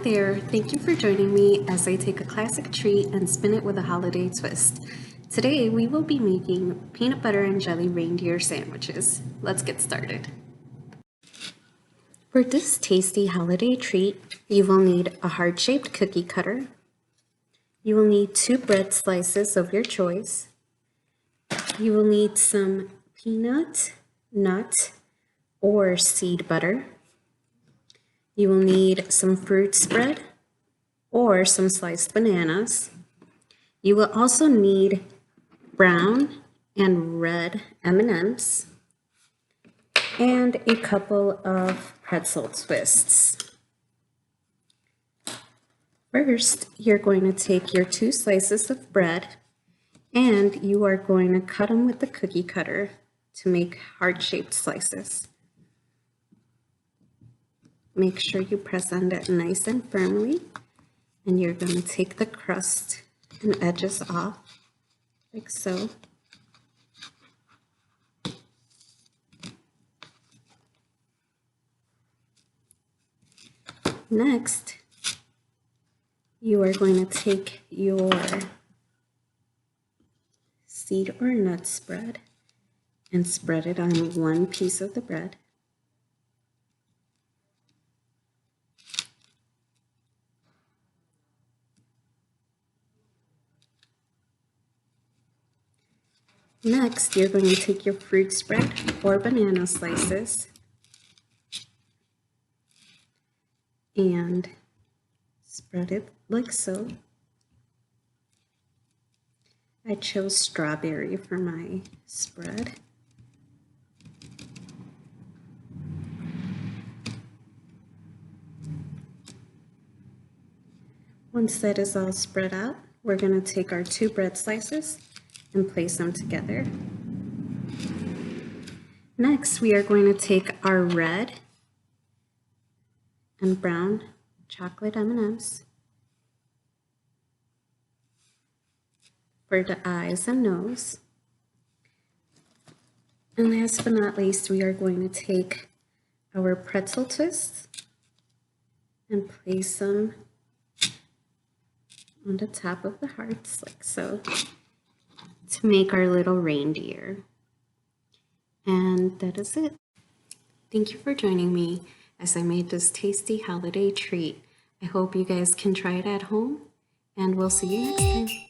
there, thank you for joining me as I take a classic treat and spin it with a holiday twist. Today we will be making peanut butter and jelly reindeer sandwiches. Let's get started. For this tasty holiday treat, you will need a heart-shaped cookie cutter. You will need 2 bread slices of your choice. You will need some peanut, nut, or seed butter. You will need some fruit spread or some sliced bananas. You will also need brown and red M&Ms and a couple of pretzel twists. First, you're going to take your 2 slices of bread and you are going to cut them with the cookie cutter to make heart-shaped slices. Make sure you press on that nice and firmly, and you're going to take the crust and edges off, like so. Next, you are going to take your seed or nut spread and spread it on one piece of the bread. Next, you're going to take your fruit spread or banana slices and spread it like so. I chose strawberry for my spread. Once that is all spread out, we're going to take our 2 bread slices and place them together. Next, we are going to take our red and brown chocolate M&Ms for the eyes and nose. And last but not least, we are going to take our pretzel twists and place them on the top of the hearts like so to make our little reindeer. And that is it. Thank you for joining me as I made this tasty holiday treat. I hope you guys can try it at home, and we'll see you next time.